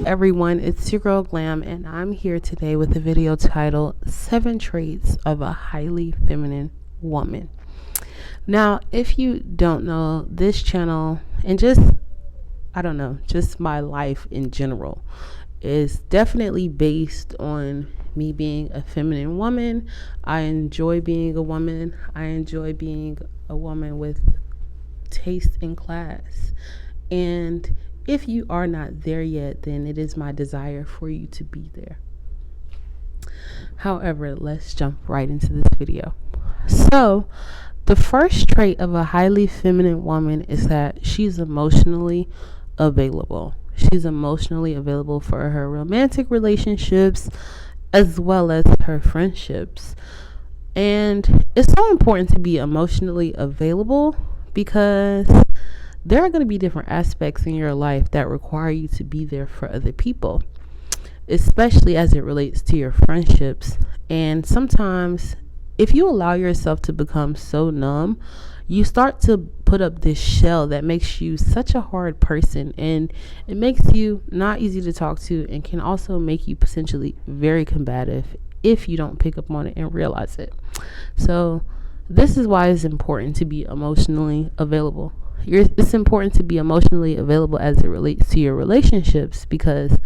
everyone, it's your girl Glam, and I'm here today with a video titled 7 Traits of a Highly Feminine Woman. Now, if you don't know, this channel and just my life in general is definitely based on me being a feminine woman. I enjoy being a woman. I enjoy being a woman with taste and class. And if you are not there yet, then it is my desire for you to be there. However, let's jump right into this video. So, the first trait of a highly feminine woman is that she's emotionally available. She's emotionally available for her romantic relationships as well as her friendships. And it's so important to be emotionally available because there are going to be different aspects in your life that require you to be there for other people, especially as it relates to your friendships. And sometimes if you allow yourself to become so numb, you start to put up this shell that makes you such a hard person, and it makes you not easy to talk to and can also make you potentially very combative if you don't pick up on it and realize it. So this is why it's important to be emotionally available. It's important to be emotionally available as it relates to your relationships, because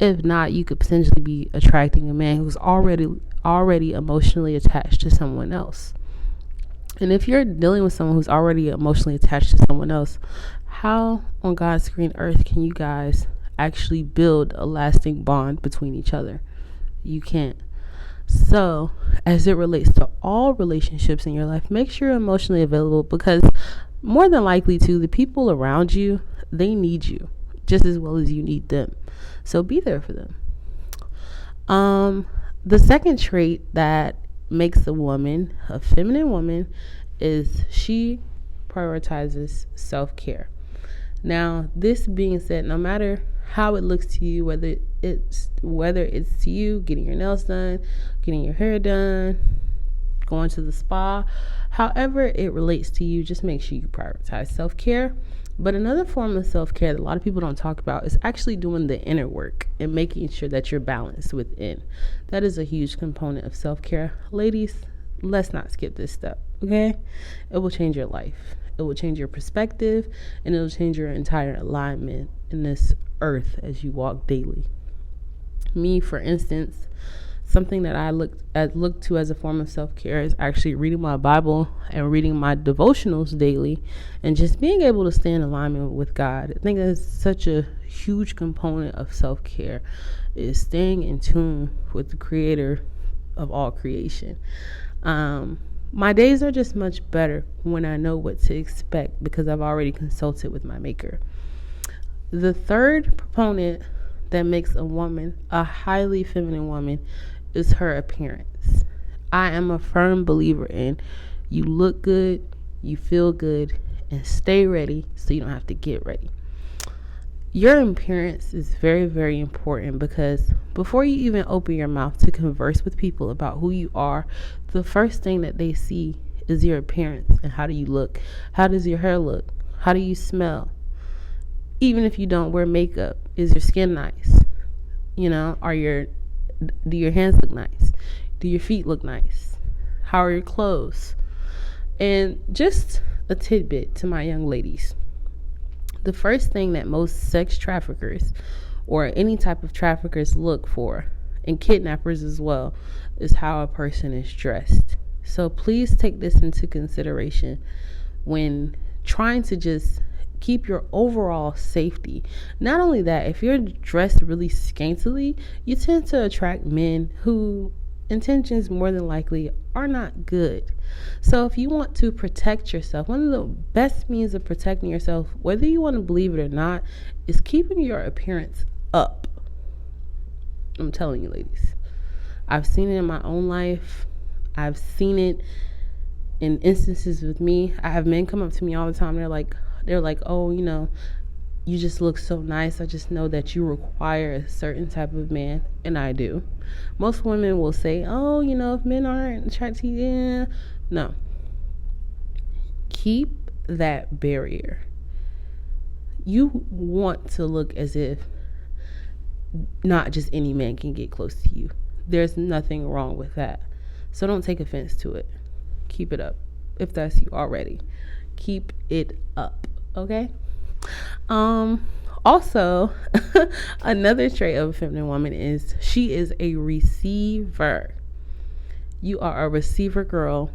if not, you could potentially be attracting a man who's already emotionally attached to someone else. And if you're dealing with someone who's already emotionally attached to someone else, how on God's green earth can you guys actually build a lasting bond between each other? You can't. So, as it relates to all relationships in your life, make sure you're emotionally available, because more than likely to the people around you, they need you just as well as you need them. So be there for them. The second trait that makes a feminine woman, is she prioritizes self-care. Now, this being said, no matter how it looks to you, whether it's to you getting your nails done, getting your hair done, going to the spa, however it relates to you, just make sure you prioritize self-care. But another form of self-care that a lot of people don't talk about is actually doing the inner work and making sure that you're balanced within. That is a huge component of self-care. Ladies, let's not skip this step, okay? It will change your life. It will change your perspective, and it will change your entire alignment in this earth as you walk daily. Me, for instance, something that I look to as a form of self-care is actually reading my Bible and reading my devotionals daily, and just being able to stay in alignment with God. I think that's such a huge component of self-care, is staying in tune with the creator of all creation. My days are just much better when I know what to expect, because I've already consulted with my maker. The third proponent that makes a woman a highly feminine woman is her appearance. I am a firm believer in you look good, you feel good, and stay ready so you don't have to get ready. Your appearance is very, very important, because before you even open your mouth to converse with people about who you are, the first thing that they see is your appearance. And how do you look? How does your hair look? How do you smell? Even if you don't wear makeup, is your skin nice? Do your hands look nice? Do your feet look nice? How are your clothes? And just a tidbit to my young ladies. The first thing that most sex traffickers or any type of traffickers look for, and kidnappers as well, is how a person is dressed. So please take this into consideration when trying to just keep your overall safety. Not only that, if you're dressed really scantily, you tend to attract men who intentions more than likely are not good. So if you want to protect yourself, one of the best means of protecting yourself, whether you want to believe it or not, is keeping your appearance up. I'm telling you, ladies, I've seen it in my own life. I've seen it in instances with me. I have men come up to me all the time. They're like, oh, you just look so nice. I just know that you require a certain type of man. And I do. Most women will say, oh, if men aren't attracted to you, yeah. No. Keep that barrier. You want to look as if not just any man can get close to you. There's nothing wrong with that. So don't take offense to it. Keep it up. If that's you already, keep it up. Okay. Also, another trait of a feminine woman is she is a receiver. You are a receiver, girl.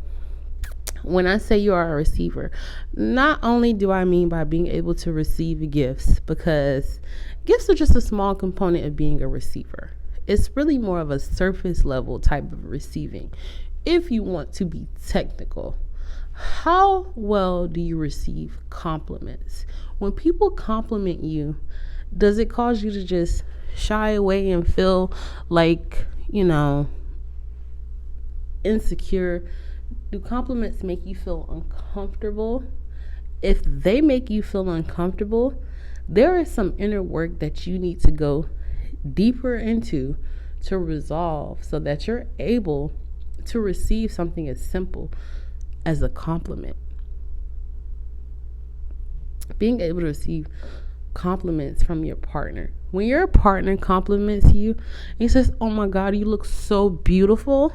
When I say you are a receiver, not only do I mean by being able to receive gifts, because gifts are just a small component of being a receiver. It's really more of a surface level type of receiving. If you want to be technical, how well do you receive compliments? When people compliment you, does it cause you to just shy away and feel like, insecure? Do compliments make you feel uncomfortable? If they make you feel uncomfortable, there is some inner work that you need to go deeper into to resolve so that you're able to receive something as simple as a compliment. Being able to receive compliments from your partner. When your partner compliments you and he says, "Oh my God, you look so beautiful,"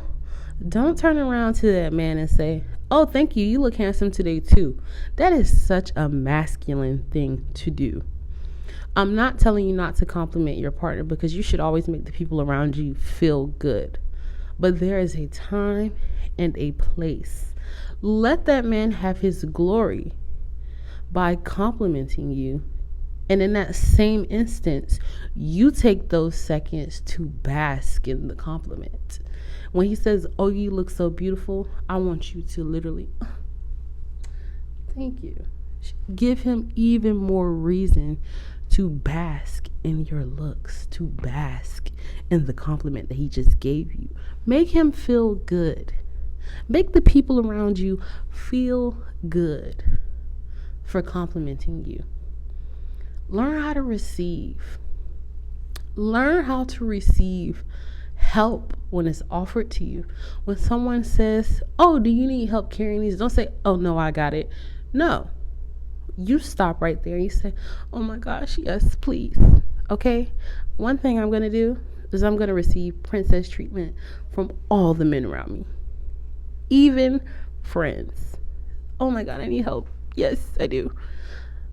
don't turn around to that man and say, "Oh, thank you. You look handsome today too." That is such a masculine thing to do. I'm not telling you not to compliment your partner, because you should always make the people around you feel good. But there is a time and a place. Let that man have his glory by complimenting you. And in that same instance, you take those seconds to bask in the compliment. When he says, "Oh, you look so beautiful," I want you to literally, thank you. Give him even more reason to bask in your looks, to bask in the compliment that he just gave you. Make him feel good. Make the people around you feel good for complimenting you. Learn how to receive. Learn how to receive help when it's offered to you. When someone says, "Oh, do you need help carrying these?" Don't say, "Oh, no, I got it." No. You stop right there. You say, "Oh my gosh, yes, please." Okay? One thing I'm going to do is I'm going to receive princess treatment from all the men around me. Even friends. "Oh my God, I need help." Yes, I do.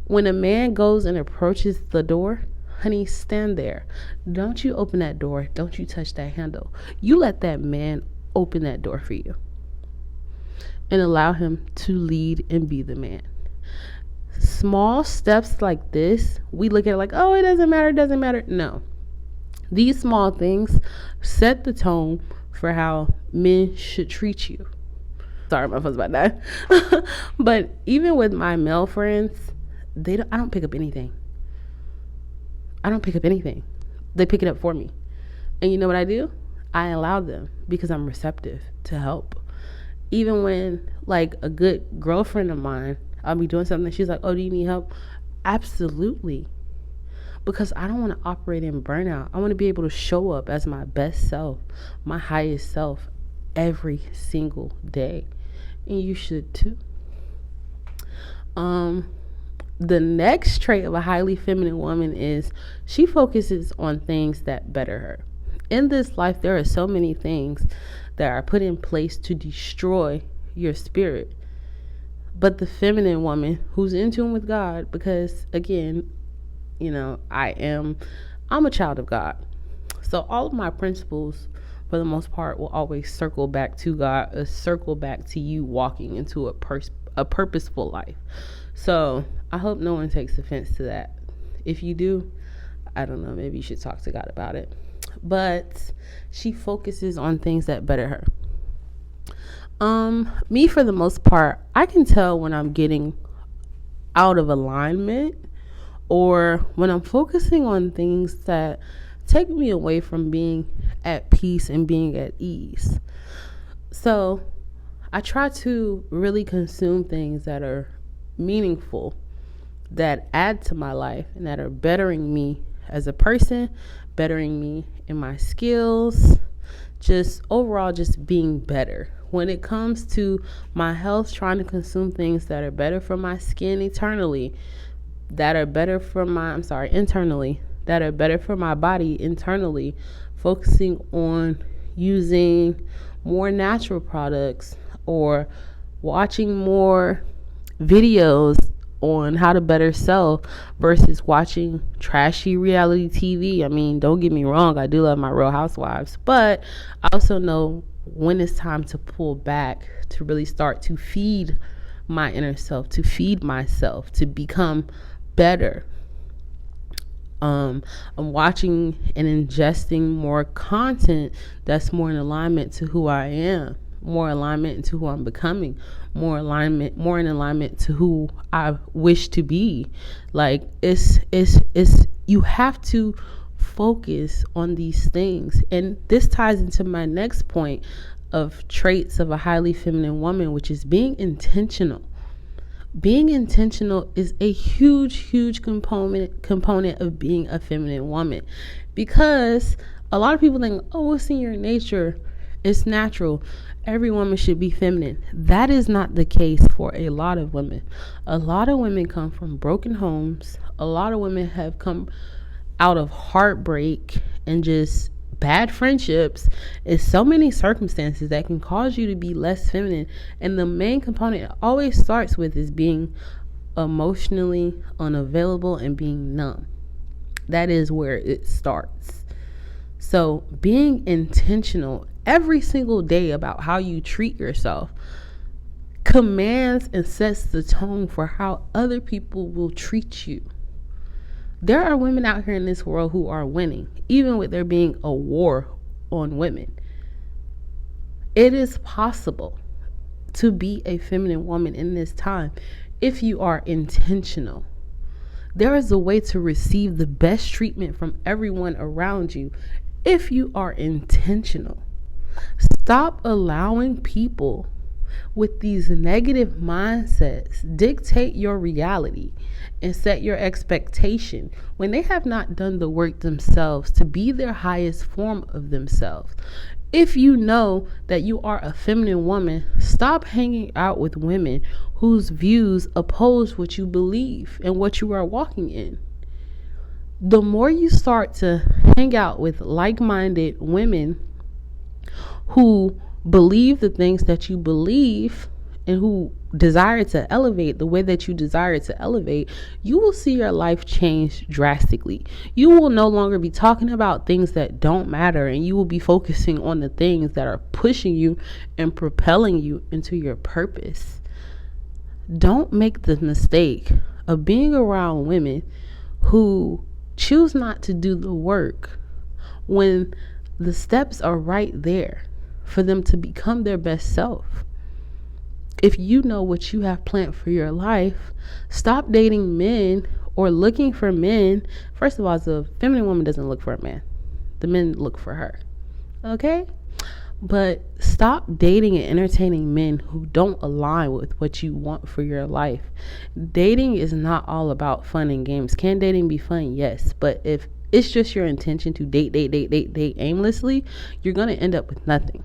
When a man goes and approaches the door, honey, stand there. Don't you open that door. Don't you touch that handle. You let that man open that door for you. And allow him to lead and be the man. Small steps like this, we look at it like, "Oh, it doesn't matter. No. These small things set the tone for how men should treat you. Sorry, my phone's about that. But even with my male friends, I don't pick up anything. They pick it up for me. And you know what I do? I allow them, because I'm receptive to help. Even when, like, a good girlfriend of mine, I'll be doing something, she's like, "Oh, do you need help?" Absolutely. Because I don't want to operate in burnout. I want to be able to show up as my best self, my highest self, every single day. And you should too. The next trait of a highly feminine woman is she focuses on things that better her. In this life, there are so many things that are put in place to destroy your spirit. But the feminine woman who's in tune with God, because again, I'm a child of God. So all of my principles, for the most part, will always circle back to God, circle back to you walking into a purposeful life. So I hope no one takes offense to that. If you do, I don't know, maybe you should talk to God about it. But she focuses on things that better her. Me, for the most part, I can tell when I'm getting out of alignment, or when I'm focusing on things that take me away from being at peace and being at ease. So I try to really consume things that are meaningful, that add to my life, and that are bettering me as a person, bettering me in my skills, just overall just being better. When it comes to my health, trying to consume things that are better for my skin internally, that are better for my body internally, focusing on using more natural products or watching more videos on how to better self versus watching trashy reality TV. I mean, don't get me wrong, I do love my Real Housewives, but I also know when it's time to pull back to really start to feed my inner self, to feed myself, to become better. I'm watching and ingesting more content that's more in alignment to who I am, more alignment to who I'm becoming, more in alignment to who I wish to be. Like it's you have to focus on these things. And this ties into my next point of traits of a highly feminine woman, which is being intentional. Being intentional is a huge component of being a feminine woman, because a lot of people think, oh, it's in your nature, it's natural, every woman should be feminine. That is not the case for a lot of women. A lot of women come from broken homes. A lot of women have come out of heartbreak and just bad friendships. Is so many circumstances that can cause you to be less feminine, and the main component it always starts with is being emotionally unavailable and being numb. That is where it starts. So being intentional every single day about how you treat yourself commands and sets the tone for how other people will treat you. There are women out here in this world who are winning, even with there being a war on women. It is possible to be a feminine woman in this time if you are intentional. There is a way to receive the best treatment from everyone around you if you are intentional. Stop allowing people with these negative mindsets dictate your reality and set your expectation when they have not done the work themselves to be their highest form of themselves. If you know that you are a feminine woman, stop hanging out with women whose views oppose what you believe and what you are walking in. The more you start to hang out with like-minded women who believe the things that you believe and who desire to elevate the way that you desire to elevate, you will see your life change drastically. You will no longer be talking about things that don't matter, and you will be focusing on the things that are pushing you and propelling you into your purpose. Don't make the mistake of being around women who choose not to do the work when the steps are right there for them to become their best self. If you know what you have planned for your life, stop dating men or looking for men. First of all, the feminine woman doesn't look for a man. The men look for her. Okay? But stop dating and entertaining men who don't align with what you want for your life. Dating is not all about fun and games. Can dating be fun? Yes. But if it's just your intention to date aimlessly, you're going to end up with nothing.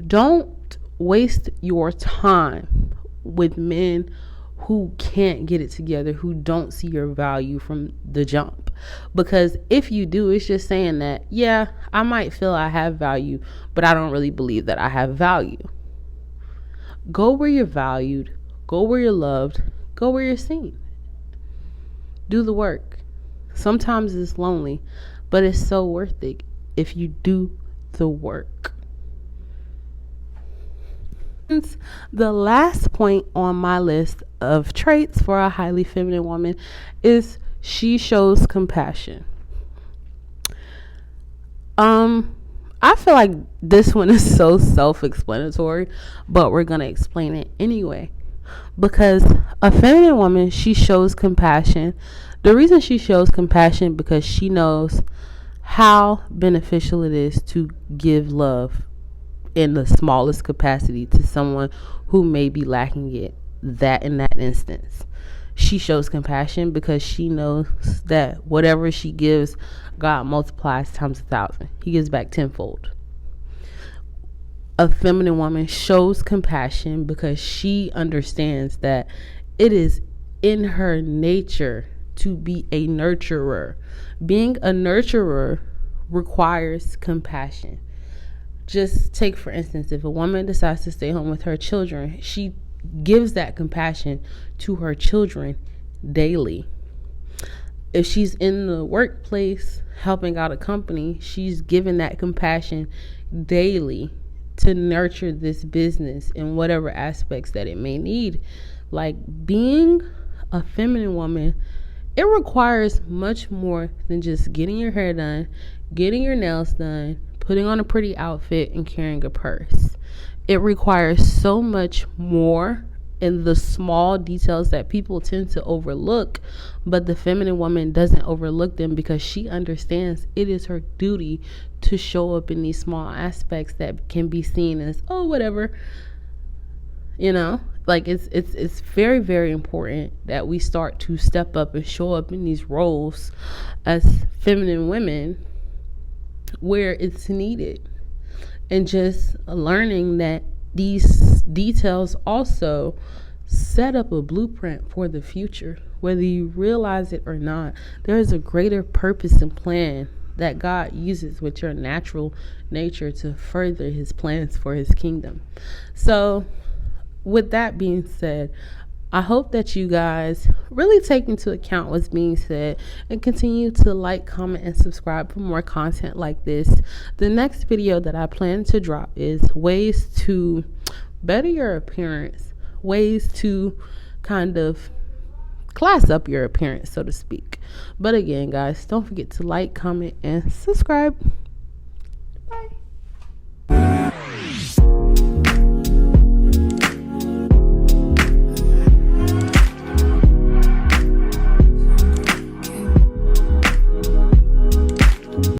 Don't waste your time with men who can't get it together, who don't see your value from the jump. Because if you do, it's just saying that, yeah, I might feel I have value, but I don't really believe that I have value. Go where you're valued, go where you're loved, go where you're seen. Do the work. Sometimes it's lonely, but it's so worth it if you do the work. The last point on my list of traits for a highly feminine woman is she shows compassion. I feel like this one is so self-explanatory, but we're going to explain it anyway. Because a feminine woman, she shows compassion. The reason she shows compassion because she knows how beneficial it is to give love in the smallest capacity to someone who may be lacking it that in that instance. She shows compassion because she knows that whatever she gives, God multiplies times 1,000. He gives back tenfold. A feminine woman shows compassion because she understands that it is in her nature to be a nurturer. Being a nurturer requires compassion. Just take, for instance, if a woman decides to stay home with her children, she gives that compassion to her children daily. If she's in the workplace helping out a company, she's given that compassion daily to nurture this business in whatever aspects that it may need. Like, being a feminine woman, it requires much more than just getting your hair done, getting your nails done, putting on a pretty outfit, and carrying a purse. It requires so much more in the small details that people tend to overlook, but the feminine woman doesn't overlook them because she understands it is her duty to show up in these small aspects that can be seen as, oh, whatever, like it's very, very important that we start to step up and show up in these roles as feminine women where it's needed, and just learning that these details also set up a blueprint for the future. Whether you realize it or not, there is a greater purpose and plan that God uses with your natural nature to further his plans for his kingdom. So with that being said, I hope that you guys really take into account what's being said and continue to like, comment, and subscribe for more content like this. The next video that I plan to drop is ways to better your appearance, ways to kind of class up your appearance, so to speak. But again, guys, don't forget to like, comment, and subscribe.